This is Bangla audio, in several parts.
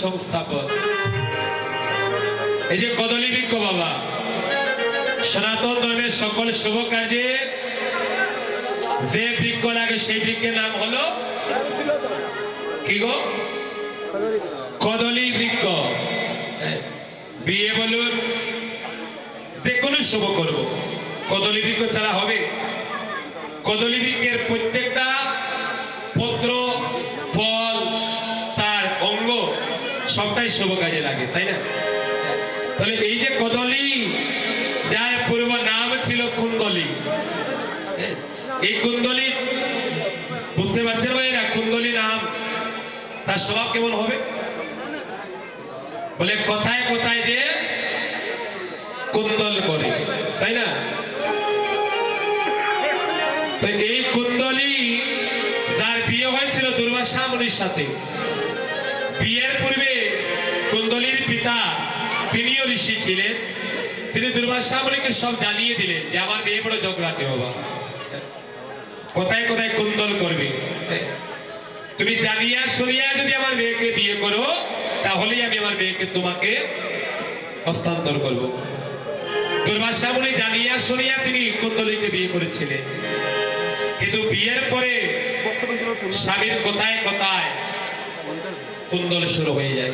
সংস্থাপক। এই যে কদলী বৃক্ষ বাবা, সনাতন ধর্মের সকল শুভ কাজে যে বৃক্ষ লাগে সেই বৃক্ষের নাম হলো কি গো? কদলী বৃক্ষ। বিয়ে বলুন, যে কোনো শুভ করব, কদলী বৃক্ষ ছাড়া হবে? কদলী বৃক্ষের প্রত্যেকটা পত্র, ফল, তার অঙ্গ সবটাই শুভ কাজে লাগে, তাই না? তাহলে এই যে কদলী, যার পূর্ব নাম ছিল কুণ্ডলী, এই কুণ্ডলী বুঝতে পারছেন ভাইরা? কুণ্ডলী নাম, তার স্বভাব কেমন হবে? বলে কথায় কথায় যে কুণ্ডল করে, তাই না? তো এই কুণ্ডলী, যার বিয়ে হয়েছিল দুর্বাসা মুনির সাথে, বিয়ের পূর্বে কুণ্ডলীর পিতা, তিনিও ঋষি ছিলেন, তিনি দুর্বাসা মুনিকে সব জানিয়ে দিলেন যে আমার বিয়ে বড় ঝগড়াটে বাবা, কোথায় কোথায় কুণ্ডল করবে, তুমি জানিয়া শুনিয়া যদি আমার মেয়েকে বিয়ে করো তাহলেই আমি আমার মেয়েকে তোমাকে হস্তান্তর করব। দুর্বাসা মুনি জানিয়া শুনিয়া তিনি কুণ্ডলীকে বিয়ে করেছিলেন, কিন্তু বিয়ের পরে স্বামীর কথায় কথায় কুণ্ডল শুরু হয়ে যায়।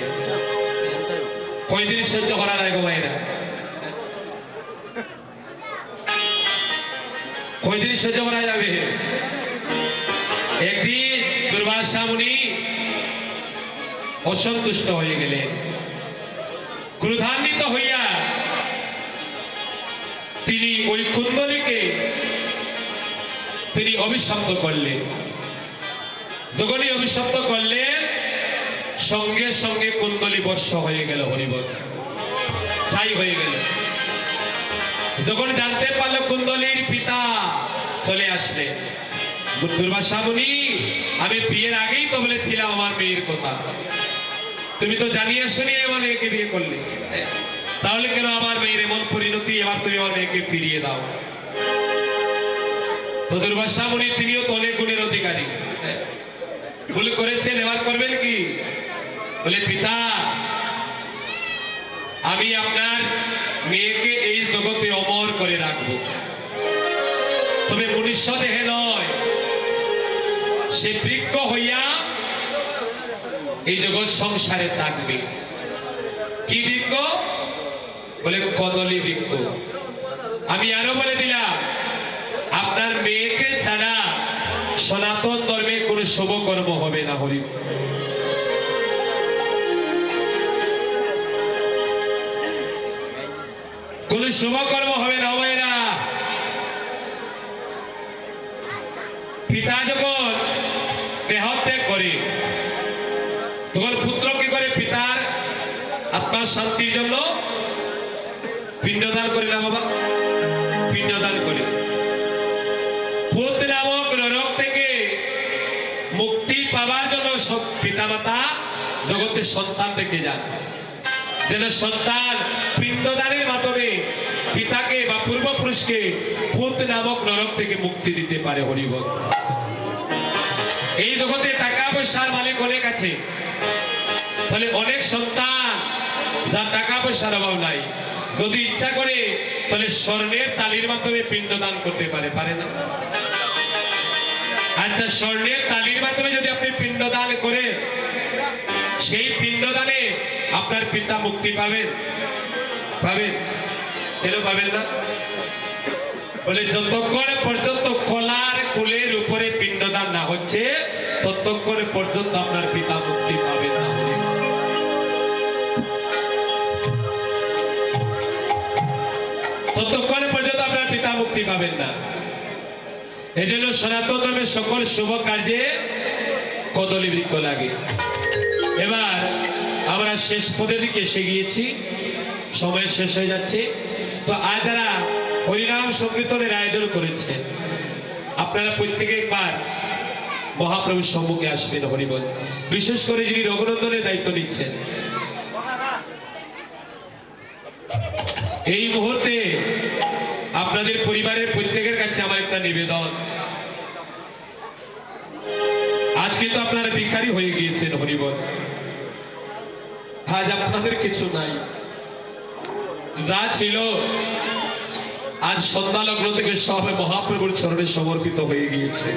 কয়দিন সহ্য করা যায় গো ভাইরা? কয়দিন সহ্য করা যাবে? একদিন দুর্বাসা মুনি অসন্তুষ্ট হয়ে গেলেন, ক্রোধান্বিত হইয়া তিনি ওই কুণ্ডলীকে তিনি অভিশপ্ত করলেন। যখনই অভিশপ্ত করলেন, সঙ্গে সঙ্গে কুণ্ডলী বর্ষ হয়ে গেল, হরিবল ছাই হয়ে গেল। যখন জানতে পারলো কুণ্ডলীর পিতা চলে আসলেন, দুর্বাসা মুনি, আমি বিয়ের আগেই তো বলেছিলাম আমার মেয়ের কথা, তুমি তো জানিয়ে শুনিয়ে আমার মেয়েকে বিয়ে করলে, তাহলে কেন আমার মেয়ের এমন পরিণতি? এবার তুমি আমার মেয়েকে ফিরিয়ে দাও। তো দুর্বাসা মুনি, তিনিও তো অনেক গুণের অধিকারী, ভুল করেছেন, এবার করবেন কি? বলে পিতা, আমি আপনার মেয়েকে এই জগতে অমর করে রাখবো, তবে মনুষ্য দেহে নয়, সে বৃক্ষ হইয়া এই জগৎ সংসারে থাকবে। কি বৃক্ষ? বলে কদলী বৃক্ষ। আমি আরো বলে দিলাম, আপনার মেয়েকে ছাড়া সনাতন ধর্মে কোন শুভ কর্ম হবে না। হরি কোন শুভ কর্ম হবে না ভাইরা। পিতা যখন দেহত্যাগ করে, তখন পুত্র কি করে? পিতার আত্মার শান্তির জন্য পিণ্ডদান করে না বাবা, পিণ্ডদান করে। ভূত নামক নরক থেকে মুক্তি পাওয়ার জন্য সব পিতামাতা জগতের সন্তান থেকে যান, যেন সন্তান পিণ্ডদানের মাধ্যমে পিতাকে বা পূর্বপুরুষকে ভূত নামক নরক থেকে মুক্তি দিতে পারে। হরিবল। এই জগতে টাকা পয়সার মালিক অনেক আছে, তাহলে অনেক সন্তান যার টাকা পয়সার অভাব নাই, যদি ইচ্ছা করে তাহলে স্বর্ণের তালির মাধ্যমে পিণ্ডদান করতে পারে, পারে না? আচ্ছা, স্বর্ণের তালির মাধ্যমে যদি আপনি পিণ্ডদান করেন, সেই পিণ্ডদানে আপনার পিতা মুক্তি পাবেন? পাবেন? কেন পাবেন না? বলে যতক্ষণ পর্যন্ত কলার কুলের উপরে পিণ্ডদান না হচ্ছে, ততক্ষণ পর্যন্ত আপনার পিতা মুক্তি পাবেন না। ততক্ষণ পর্যন্ত আপনার পিতা মুক্তি পাবেন না। এই জন্য সনাতন ধর্মের সকল শুভ কার্যে কদলী বৃক্ষ লাগে। এবার আমরা শেষ পদের দিকে এসে গিয়েছি, সময় শেষ হয়ে যাচ্ছে। তো আজ যারা হরিনাম সংকীর্তনের আয়োজন করেছে, আপনারা প্রত্যেকে একবার মহাপ্রভুর সম্মুখে আসবেন। হরিবল। বিশেষ করে যিনি রঘুনন্দনের দায়িত্ব নিচ্ছেন, এই মুহূর্তে আপনাদের পরিবারের প্রত্যেকের কাছে আমার একটা নিবেদন, আজ কিন্তু আপনারা ভিখারি হয়ে গিয়েছেন। হরিবল। আজ আপনাদের কিছু নাই, যা ছিল আজ সন্ধ্যা লগ্ন থেকে সব মহাপ্রভুর চরণে সমর্পিত হয়ে গিয়েছে।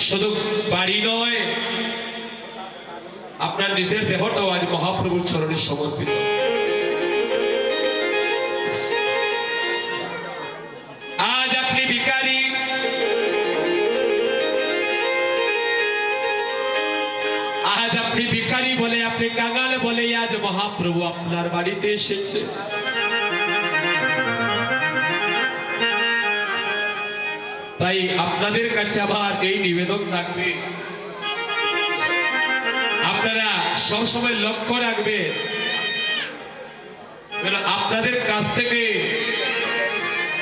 শুধু বাড়ি নয়, আপনার নিজের দেহটাও আজ মহাপ্রভুর চরণে সমর্পিত। আজ আপনি ভিখারি, আজ আপনি ভিখারি বলে, আপনি কাঙাল বলে আজ মহাপ্রভু আপনার বাড়িতে এসেছে। তাই আপনাদের কাছে আবার এই নিবেদন থাকবে, আপনারা সবসময় লক্ষ্য রাখবেন আপনাদের কাছ থেকে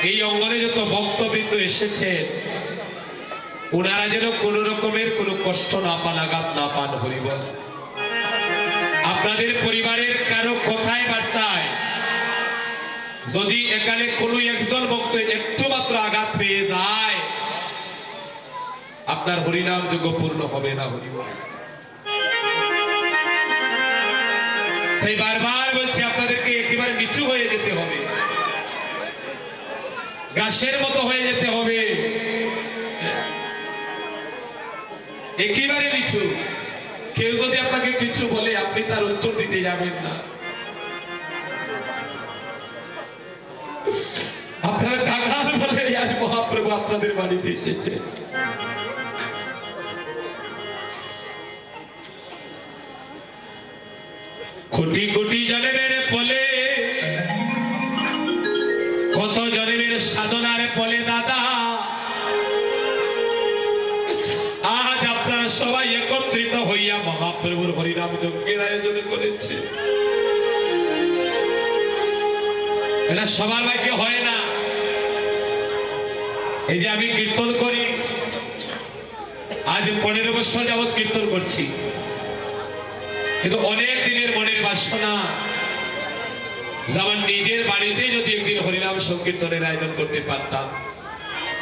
এই অঙ্গনে যত ভক্তবৃন্দ এসেছেন ওনারা যেন কোন রকমের কোনো কষ্ট না পান, আঘাত না পান। হরিবল। আপনাদের পরিবারের কারো কথায় বার্তায় যদি একালে কোনো একজন ভক্ত একটু মাত্র আঘাত পেয়ে যায়, আপনার হরিনাম যোগ্য পূর্ণ হবে না। হরিবল। তাই বারবার বলছি আপনাদেরকে একেবারে নিচু হয়ে যেতে হবে, গাছের মতো হয়ে যেতে হবে, একেবারে নিচু। কেউ যদি আপনাকে কিছু বলে আপনি তার উত্তর দিতে যাবেন না। আপনারা কাঙাল বলে আজ মহাপ্রভু আপনাদের বাড়িতে এসেছে। কোটি কোটি জন্মের ফলে, কত জন্মের সাধনার ফলে দাদা আজ আপনারা সবাই একত্রিত হইয়া মহাপ্রভুর হরিনাম যজ্ঞের আয়োজন করেছে। এটা সবার ভাগ্যে হয় না। এই যে আমি কীর্তন করি, আজ 15 বছর যাবৎ কীর্তন করছি, কিন্তু অনেক দিনের মনের বাসনা আমার নিজের বাড়িতে যদি একদিন হরিনাম সংকীর্তনের আয়োজন করতে পারতাম,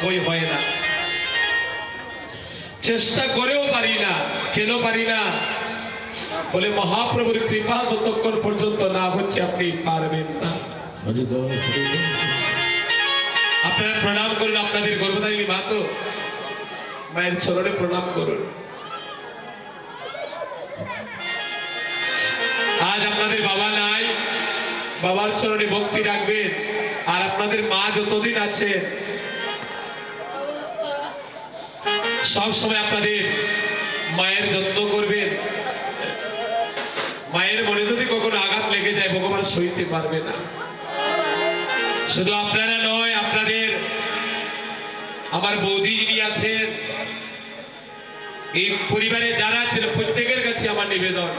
ওই হয় না। চেষ্টা করেও পারি না। কেন পারি না? বলে মহাপ্রভুর কৃপা যতক্ষণ পর্যন্ত না হচ্ছে আপনি পারবেন না। আপনারা প্রণাম করুন আপনাদের গর্ভধারিণী মা, তো মায়ের চরণে প্রণাম করুন। আজ আপনাদের বাবা নাই, বাবার চরণে ভক্তি রাখবেন। আর আপনাদের মা যতদিন আছেন সব সময় আপনাদের মায়ের যত্ন করবেন। মায়ের মনে যদি কখনো আঘাত লেগে যায় ভগবান সইতে পারবে না। শুধু আপনারা নয়, আপনাদের আমার বৌদি যিনি আছেন, এই পরিবারে যারা আছেন প্রত্যেকের কাছে আমার নিবেদন,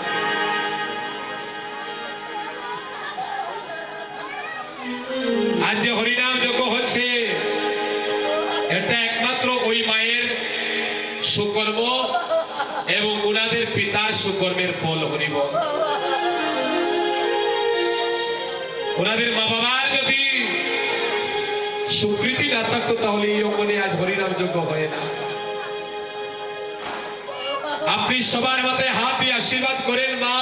আজ যে হরিনাম যজ্ঞ হচ্ছে এটা একমাত্র ওই মায়ের সুকর্ম এবং ওনাদের পিতার সুকর্মের ফল। হরিব। ওনাদের মা বাবার যদি স্বীকৃতি না থাকতো তাহলে এই অঙ্গনে আজ হরিনাম যজ্ঞ হয় না। আপনি সবার মাথায় হাত দিয়ে আশীর্বাদ করেন মা।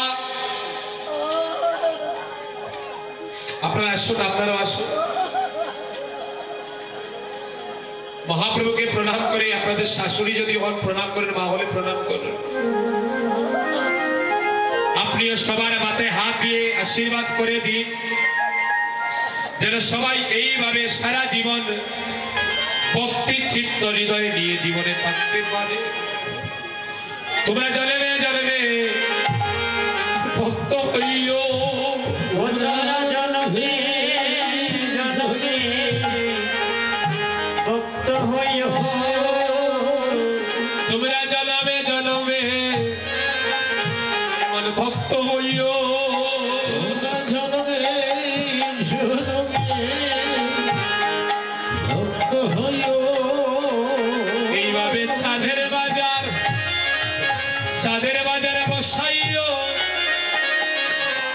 আপনারা আসুন, আপনারাও আসুন। মহাপ্রভুকে প্রণাম করে আপনাদের শাশুড়ি যদি হন প্রণাম করেন, মা হলে প্রণাম করুন। আপনিও সবার মাথায় হাত দিয়ে আশীর্বাদ করে দিন, যেন সবাই এইভাবে সারা জীবন ভক্তি চিত্ত হৃদয় নিয়ে জীবনে থাকতে পারে। তোমরা জন্মে জন্মে ভক্ত হইও, তোমরা জন্মে জন্মে এমন ভক্ত হইও, এইভাবে চাঁদের বাজারে বসাইও।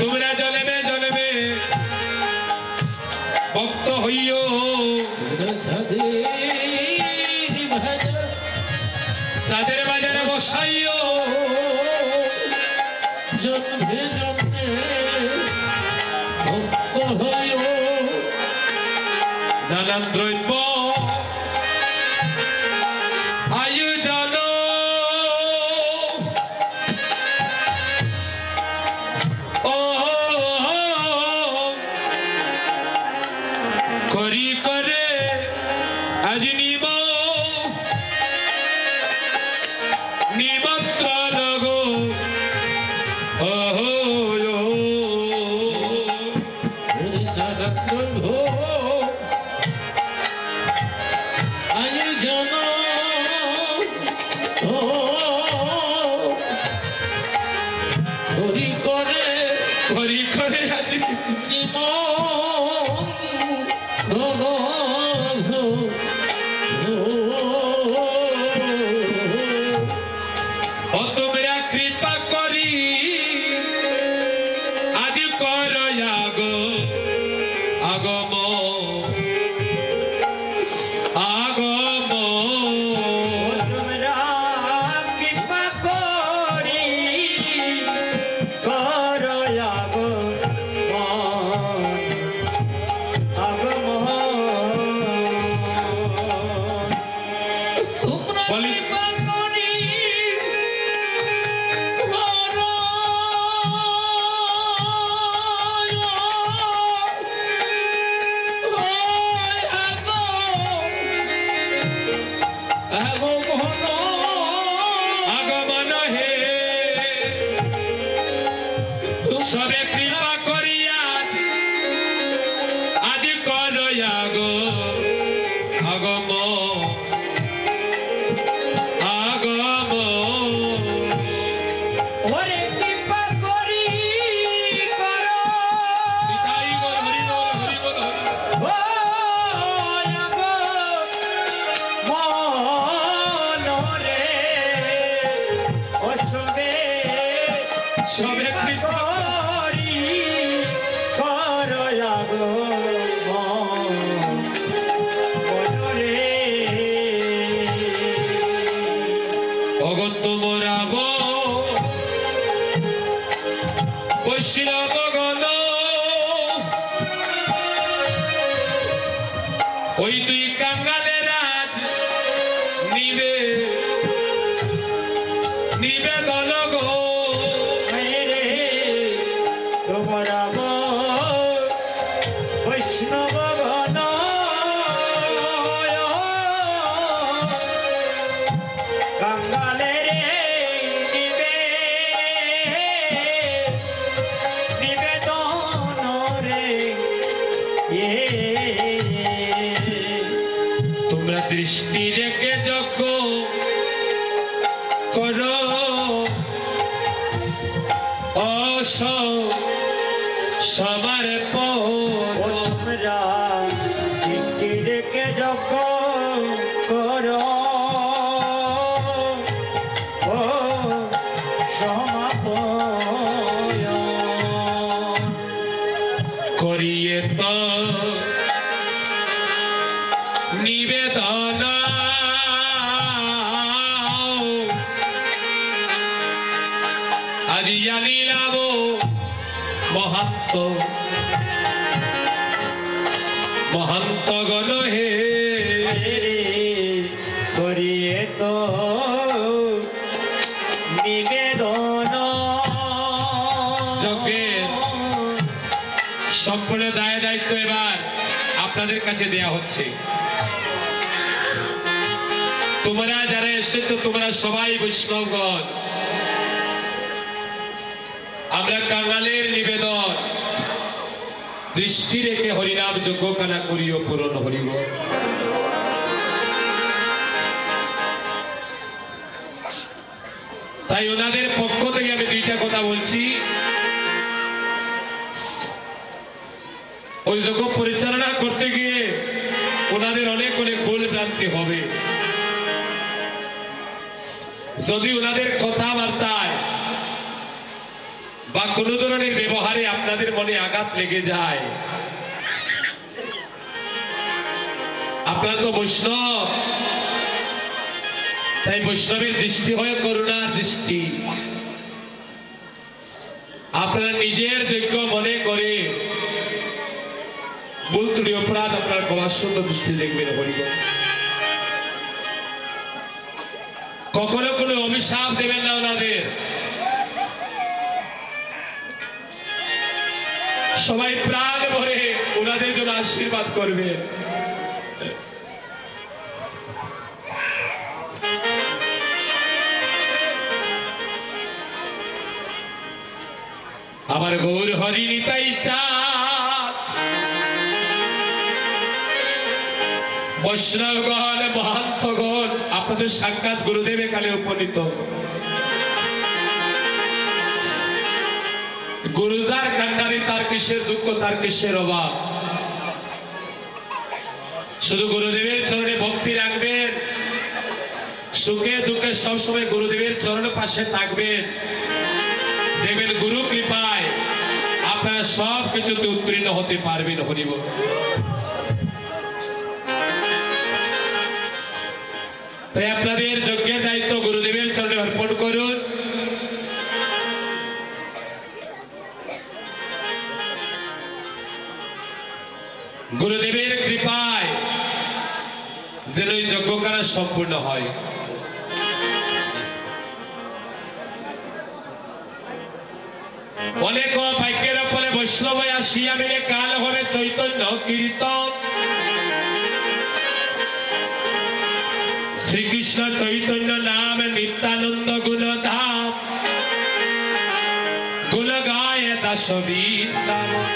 তোমরা জন্মে জন্মে ভক্ত হইও, চাঁদের বাজারে বসাইও। নানান দ্রব্য আয়োজন ও করি করে আজ নিমন্ত্রণ গো করি করে আজ তোমরা কৃপা করি আজ কর আগম আগম তোমরা কৃপা করি কর বলি আগমন হে সবে কৃপা করিয়া আজ কর আগম আগম ওরে কৃপা করি কর নিতাই গৌর হরি বল হরি বল মনরে ও সবে সবে কৃপা করি কর মনরে ভগত মোরাব বৈষ্ণব গণ ওই দুই কাঙ্গালের রাজ নিবেদন গো রে তোমরা বৈষ্ণব ঘন কাঙ্গালে রে নিবেদন রে তোমরা দৃষ্টি রেখে যজ্ঞ করো সবার তোমরা দৃষ্টি রেখে যজ্ঞ করো ও সমাপন করিয়ে তো নিবেদন আজি জানিলাম মহাত্ম মহান্ত গণ হে করিয়ে তো নিবেদন যজ্ঞের সম্পূর্ণ দায়িত্ব এবার আপনাদের কাছে দেয়া হচ্ছে। তোমরা যারা এসেছো তোমরা সবাই বৈষ্ণবগণ, আমরা কাঙালের নিবেদন দৃষ্টি রেখে হরিনাম যজ্ঞ কানা করিও পূরণ হরিব। তাই ওনাদের পক্ষ থেকে আমি দুইটা কথা বলছি। ওই যজ্ঞ পরিচালনা করতে গিয়ে ওনাদের অনেক অনেক ভুল ভ্রান্তি হবে। যদি ওনাদের কথাবার্তায় বা কোনো ধরনের ব্যবহারে আপনাদের মনে আঘাত লেগে যায়, আপনারা তো বৈষ্ণব, তাই বৈষ্ণবের দৃষ্টি হয় করুণার দৃষ্টি। আপনারা নিজের যোগ্য মনে করে ভুল ত্রুটি অপরাধ আপনারা ক্ষমা সুন্দর দৃষ্টি দেখবেন হরিবল। কখনো কোনো অভিশাপ দেবেন না ওনাদের। সবাই প্রাণ ভরে ওনাদের জন্য আশীর্বাদ করবে। আমার গৌর হরি নিতাই চাঁদ, বৈষ্ণবগণ মহান্তগণ, আপনাদের সাক্ষাৎ গুরুদেব কালে উপনীত। গুরুদার কান্ডারি, তার কিসের দুঃখ, তার কিসের অভাব। শুধু গুরুদেবের চরণে ভক্তি রাখবেন, সুখে দুঃখে সবসময় গুরুদেবের চরণের পাশে থাকবেন। দেখবেন গুরু কৃপায় আপনারা সব কিছুতে উত্তীর্ণ হতে পারবেন। হরিবল। তাই আপনাদের যজ্ঞের দায়িত্ব গুরুদেবের চরণে অর্পণ করুন। গুরুদেবের কৃপায় যেন এই যজ্ঞ করা সম্পূর্ণ হয়। অনেক ভাগ্যের ফলে বৈষ্ণব আসিয়া মিলে কাল হবে চৈতন্য কীর্তন। শ্রীকৃষ্ণ চৈতন্য নাম নিত্যানন্দ গুণধাম, গুণ গায় দাস বৃন্দাবন।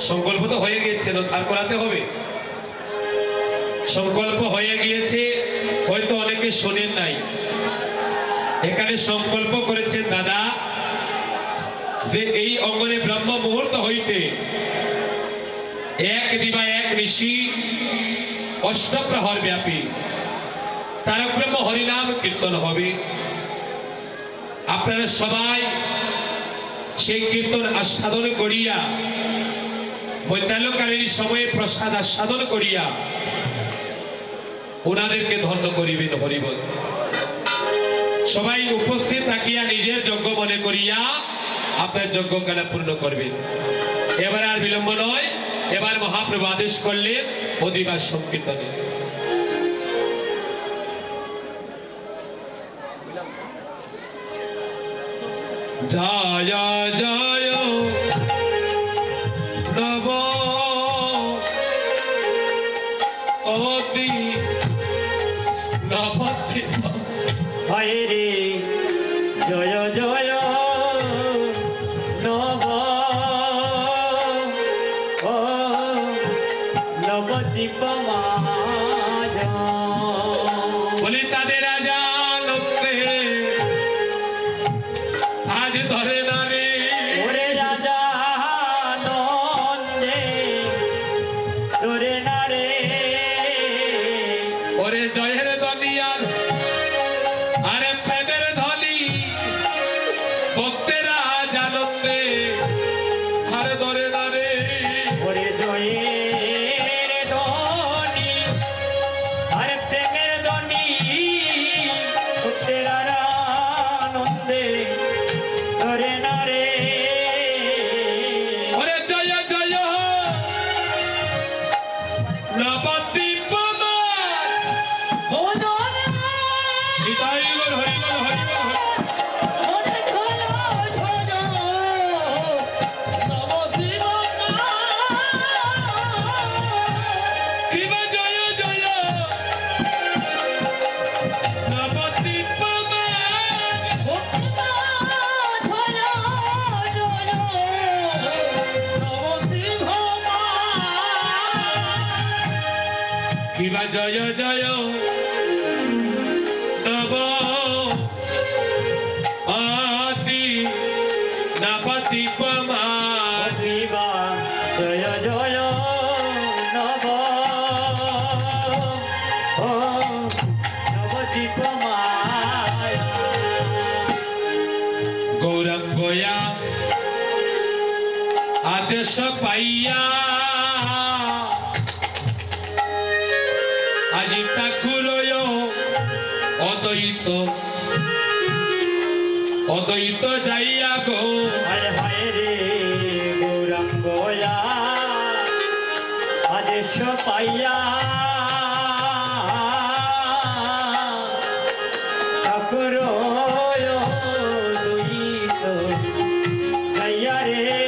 সংকল্প তো হয়ে গিয়েছে, আর করাতে হবে। সংকল্প হয়ে গিয়েছে, হয়তো অনেকে শোনেন নাই। এখানে সংকল্প করেছেন দাদা যে এই অঙ্গনে ব্রহ্ম মুহূর্ত হইতে এক দিবা এক ঋষি অষ্টপ্রহর ব্যাপী তারক ব্রহ্ম হরিনাম কীর্তন হবে। আপনারা সবাই সেই কীর্তন আস্বাদন করিয়া, বৈতালকালীন সময়ে প্রসাদ আস্বাদন করিয়া ওনাদেরকে ধন্য করিবেন। হরিবল। সবাই উপস্থিত থাকিয়া নিজের যজ্ঞ মনে করিয়া আপনার যজ্ঞ কালা পূর্ণ করবেন। এবার আর বিলম্ব নয়, এবার মহাপ্রভু আদেশ করলেন অধিবাস সংকীর্তনে। জয় জয় নব অতি নবতি হয় রে জয় জয় নব ও নবদ্বীপ মাঝ। বলি তাদের রাজা লোকে আজ ধরে না রে। ওরে রাজা নন্দে ধরে না রে। ওরে জয়ের দনিয়ার আরে প্রেমের ধনি ভক্তেরা জানতে আরে ধরে না রে। ওরে জয়ের ধনি আরে প্রেমের ধনি ভক্তের আনন্দে ধরে না রে। ওরে জয় জয় নবদ্বীপ নিতাই গৌর হরিবল হরিবল। শিবা জয় জয় নবদ্বীপ শিবা জয় জয় নব আদি নবদ্বীপ মাঝি। শিবা জয় জয় নব ও নবদ্বীপ মায়া। গৌরাঙ্গয়া আদেশ পাইয়া আজি ঠাকুর অদ্বৈত অদ্বৈত যাইয়া গো হায় হায় রে বর্ষ পাইয়া ঠাকুর দুইত যাইয়া রে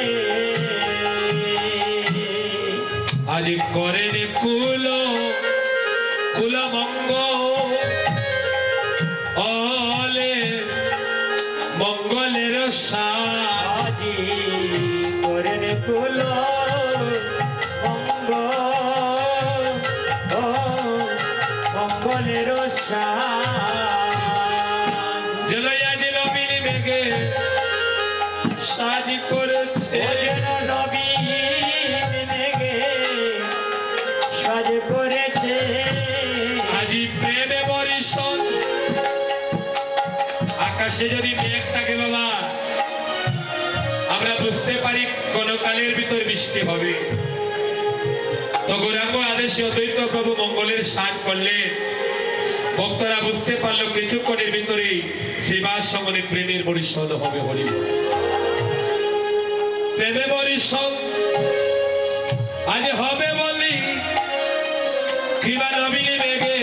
আজ করেন কুল মঙ্গ অলে মঙ্গলের সাজ আজি করেন কুল মঙ্গলের জলয়া জল মিলি মেঘে সাজ করেছে নবী মেঘে সাজ করেছে আজি প্রেমে বরিশন আকাশে যদি মেঘ থাকে বাবা আমরা বুঝতে পারি কোন কালের ভিতর বৃষ্টি হবে তো গৌরাঙ্গ আদেশে অদ্বৈত প্রভু মঙ্গলের সাজ করলেন ভক্তরা বুঝতে পারলো কিছুক্ষণের ভিতরেই শিবার সঙ্গে প্রেমের বরিশন হবে হরি প্রেমে বরিশন আজ হবে বলি কিবা নবীন মেঘে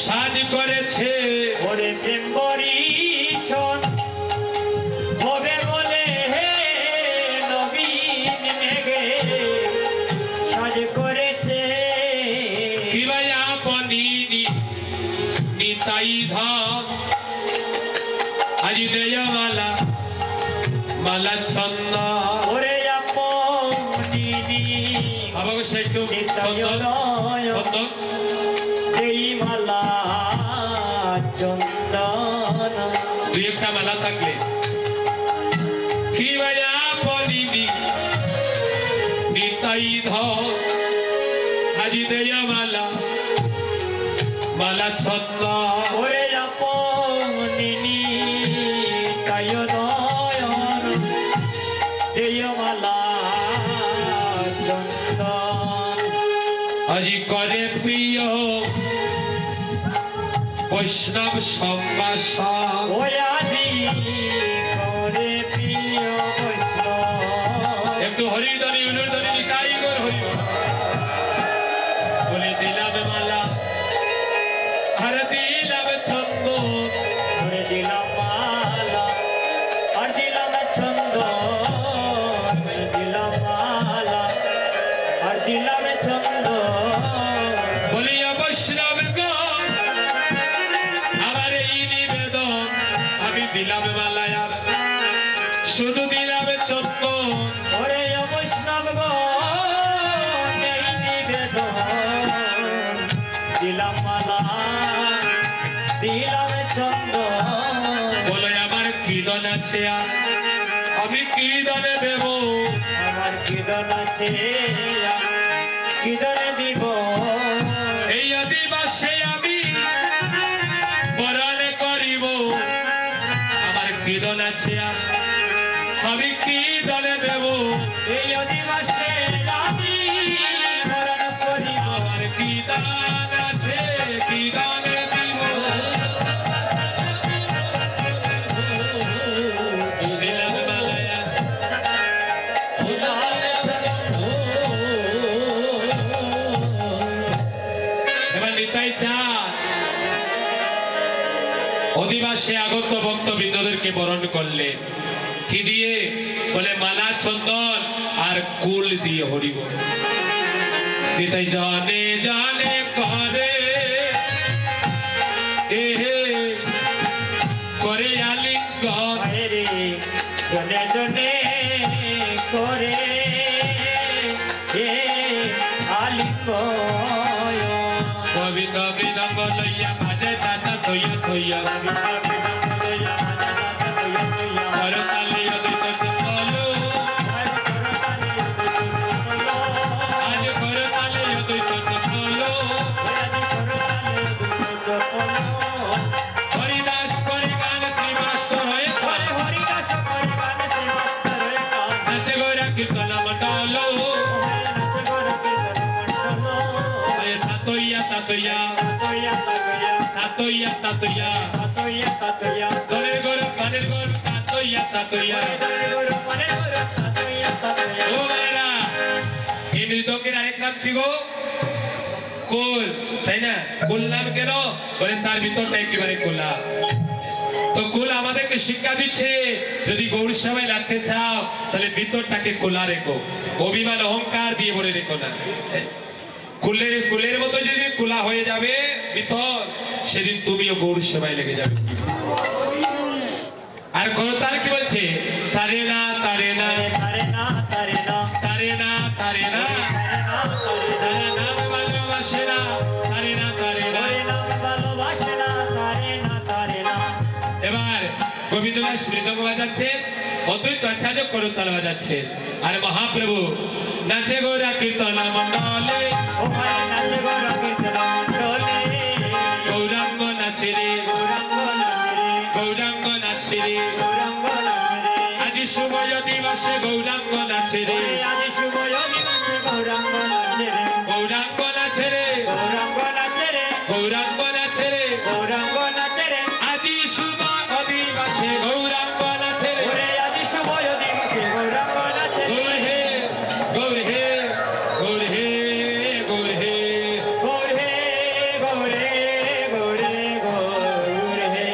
সাজ করেছে ওরে প্রেম বরিশন হবে বলে হে নবীন মেঘে সাজ করেছে কিবা আপনি নিতাই ধন আজ দেয়া মালা চন্দ ওরে আপনি আবার একটু চন্দন চন্দন এই মালা চন্দন দুই একটা মালা থাকলে কি ভাইয়া বলিনি নিতাই ধর আজি দেয়া মালা ছন্দ ওরে আপনি তাই নয়ন এই মালা চন্দন আজি করে প্রিয় বৈষ্ণব সম্ভাষণ ওয়াজি করে প্রিয় বৈষ্ণব একটু হরিধনী উলুধনী লিখাই কর হরি বলে দিলাম মালা আর দিলাম চন্দন ধরে দিলাম মালা আর দিলাম চন্দন ধরে দিলাম মালা আর দিলাম চন্দন বলিয়া বৈষ্ণব গণ আমার এই নিবেদন আমি দিলাম মালায় আর শুধু দিলাম চন্দন ওরে বৈষ্ণব গণ এই নিবেদন দিলাম মালা দিলাম চন্দন বলে আমার কি দন আছে আর আমি কি দনে দেব আমার কীর্তন আছে কীর্তন দিব এই আদিবাসে আমি বরণে করিব আমার কি দন আছে আর আমি কি দনে দেব এই অধিবাসে আমি মরণ করিব আমার কি দান আছে কি দানে দিব দিলাম মালায় এবার নিতাই চাঁদ অধিবাসে আগত ভক্ত বৃন্দদেরকে বরণ করলেন কি দিয়ে বলে মালা চন্দন আর কুল দিয়ে হরিব নিতাই জানে জানে করে এহে করে আলিঙ্গন রে জনে জনে করে হে আলিঙ্গন গোবিন্দ মৃদঙ্গ লইয়া বাজে দাদা থইয়া থইয়া করতালে অদ্বৈত চলো আজ করতালে অদ্বৈত চলো হরিদাস করে গান শ্রীমাস্তর হয়ে হরে হরিদাস করে গান শ্রীমাস্তর হয়ে গান নাচে গৌরা কীর্তন মন্ডল তাতইয়া তাতইয়া তাতইয়া তাতইয়া দলের গরু পানের গরু তাতইয়া তাতইয়া ও মায়েরা এই মৃদঙ্গের আরেক নাম কি গো? কোল, তাই না? কোল নাম কেন? বলে তার ভিতরটা একেবারে খোলা। তো কুল আমাদেরকে শিক্ষা দিচ্ছে, যদি গৌর সেবায় লাগতে চাও তাহলে ভিতরটাকে খোলা রেখো, অভিমান অহংকার দিয়ে ভরে রেখো না। কুলের মতো যদি খোলা হয়ে যাবে ভিতর, সেদিন তুমিও গৌর সেবায় লেগে যাবে। আর করতাল কি বলছে? তারে না তারে না তারে না তারে না তারে না তারে না তারে না ভালোবাসে না, তারে না তারে না। তারে না ভালোবাসে না, তারে না তারে না। এবার গোবিন্দ দাস মৃদঙ্গ বাজাচ্ছে, অদ্বৈত আচার্য করতাল বাজাচ্ছে, আর মহাপ্রভু নাচে গৌরা কীর্তন মন্ডলে, ওখানে নাচে গৌর কীর্তন মণ্ডলে। গৌরাঙ্গ নাচে রে, গৌরাঙ্গ নাচে রে, গৌরাঙ্গ নাচে রে, গৌরাঙ্গ নাচে রে। আজি শুভ দিবসে গৌরাঙ্গ নাচে রে, আদি শুভ দিবসে গৌরাঙ্গ নাচে রে, গৌরাঙ্গ নাচে রে, গৌরাঙ্গ নাচে রে, গৌরাঙ্গ নাচে রে, গৌরাঙ্গ নাচে রে। আজি শুভ দিবসে গৌরাঙ্গ নাচে রে। ওরে আদি শুভ দিবসে গৌরাঙ্গ নাচে রে। গৌর হে, গৌর হে, গৌর হে, গৌর হে। গৌর হে, গৌর হে, গৌর হে, গৌর হে।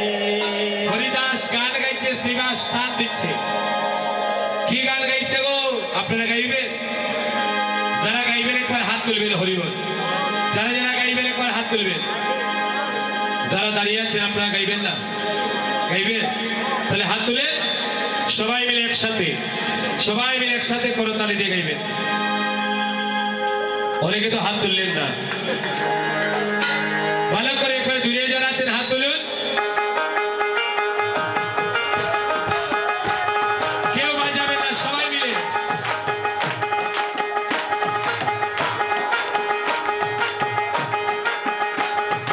হরিদাস গান গাইছে, শ্রীবাস স্থান দিচ্ছে। কি গান গাইছে গো? আপনারা গাইবেন? যারা গাইবেন একবার হাত তুলবেন, হরিবল। যারা যারা গাইবেন একবার হাত তুলবেন। যারা দাঁড়িয়ে আছেন আপনারা গাইবেন না? গাইবেন? তাহলে হাত তুলে সবাই মিলে একসাথে, সবাই মিলে একসাথে করতালি দিয়ে গাইবেন। অনেকে তো হাত তুললেন না। ভালো করে একবার দূরে যারা আছেন হাত তুলুন। কেউ বাজাবে না, সবাই মিলে।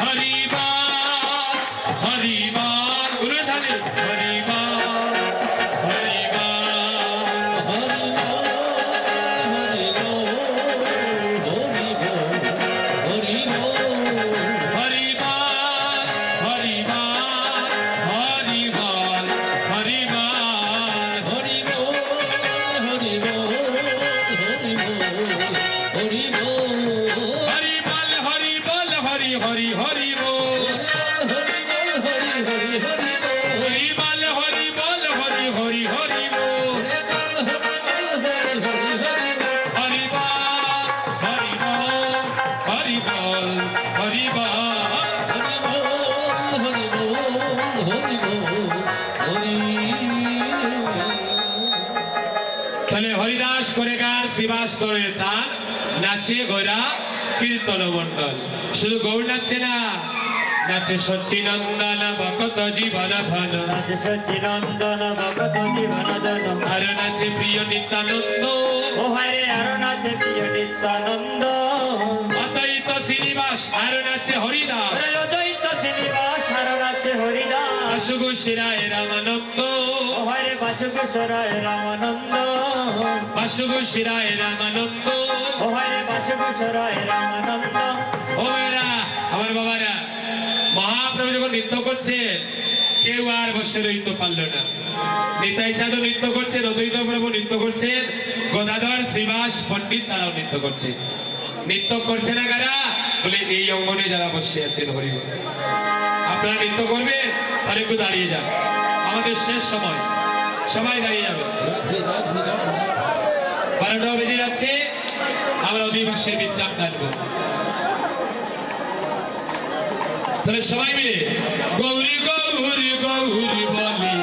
হরিবাল, হরিবাল, উলুর ধানে। হরিবাল, হরিবাল, হরিবাল, হরিবাল, হরিবাল, হরিবাল। হরিবল, হরিবল, হরি হরি হরিবল। হরিবল, হরিবল, হরি হরি হরিবল। হরিবল, হরিবল, হরিবল, হরিবল। তাহলে হরিদাস করে গান, শ্রীবাস করে তান, নাচে গৌরা কীর্তন মন্ডল। শুধু গৌর নাচছে না, নাচে সচ্চিনন্দন ভকত জীবন ধন, নাচে সচ্চিনন্দন ভগত জীবন ধন। আর নাচে প্রিয় নিত্যানন্দ, ও হারে আরো নাচে প্রিয় নিত্যানন্দ। অদ্বৈত শ্রীনিবাস, আর নাচে হরিদাস, ওরে অদ্বৈত শ্রীনিবাস আরো নাচে হরিদাস। আশুগু শিরায় রামানন্দ, ও হারে বাসুকেশ্বরায় রামানন্দ। আশুগু শিরায় রামানন্দ। ও হারে বাসুকেশ্বরায় রামানন্দ। ও মেয়েরা, আমার বাবারা, মহাপ্রভু যখন নৃত্য করছেন কেউ আর বসে রইতে পারল না। নিতাই চাঁদ নৃত্য করছেন, অদ্বৈত প্রভু নৃত্য করছেন, গদাধর শ্রীবাস পণ্ডিত তারাও নৃত্য করছে। নৃত্য করছে না কারা? বলে এই অঙ্গনে যারা বসে আছেন হরিবল। আপনারা নৃত্য করবেন? তাহলে একটু দাঁড়িয়ে যান, আমাদের শেষ সময়, সবাই দাঁড়িয়ে যাবে। 12টা বেজে যাচ্ছে, আমরা অধিবাসের বিশ্রাম কাটবো। তাহলে সবাই মিলে গৌরী গৌরী গৌরী বলে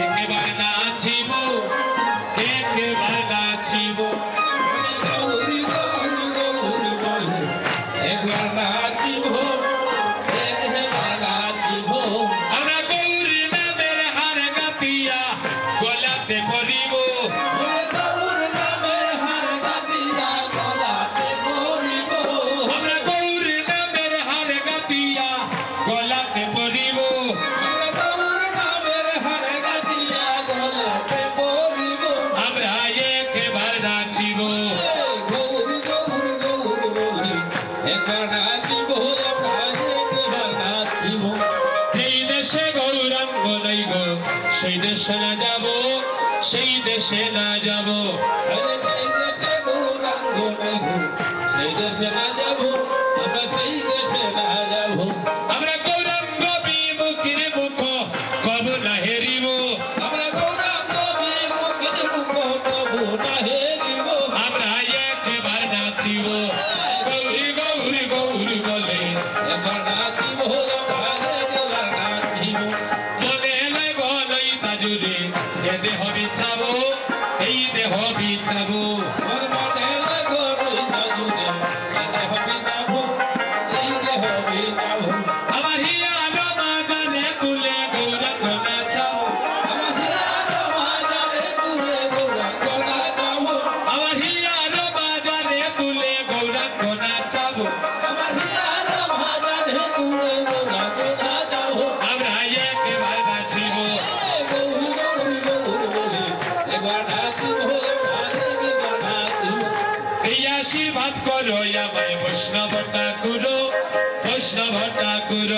একেবারে নাচিব, একেবারে নাচিব। গৌরী গৌরী গৌরী বলে একবার নাচিব, একবার নাচিব। আমরা গৌরী নামের হার গাতিয়া গলাতে পরিব, গৌর নামের হার গাতিয়া গলাতে পরিব। আমরা গৌর নামের হার গাতিয়া গলাতে পরিব, গৌর নামের হার গাতিয়া গলাতে পরিব। আমরা একবার নাচিব, গৌরী গৌরী গৌরী বলে একবার নাচিব, আমরা একবার নাচিব। যেই দেশে গৌরাঙ্গ নাই গো সেই দেশে না যাব, সেই দেশে না যাব। যেই দেশে গৌরাঙ্গ নাই গো দেশে না যাব আমরা সেই দেশে না যাব আমরা গৌরাঙ্গ বিমুখীর মুখ কব না হেরিব আমরা গৌরাঙ্গ বিমুখীর মুখ কবু না হেরিব আমরা একবার নাচিব গৌরী গৌরী গৌরী বলে এবার নাচিব এবার নাচিব মনে লাগল এই তাজুরে এ দেহ বিছাবো এই দেহ বিছাবো মন মনে লাগো রই বাজুরে এই দেহ বিছাব এই দেহ বিছাব আমার হিয়ার মাজারে তুলে গৌরাঙ্গ নাচাবো আমার হিয়ার মাজারে তুলে গৌরাঙ্গ নাচাবো আমার হিয়ার মাজারে তুলে গৌরাঙ্গ নাচাবো আমার হিয়ার মাজারে তুলে গৌরাঙ্গ নাচাবো আমরা একবার নাচিব গৌরী গৌরী গৌরী বলে এবার নাচিব এবার নাচিব এই আশীর্বাদ করো আমায় বৈষ্ণব ঠাকুর বৈষ্ণব ঠাকুর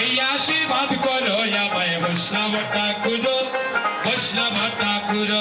এই আশীর্বাদ করো আমায় বৈষ্ণব ঠাকুর বৈষ্ণব ঠাকুর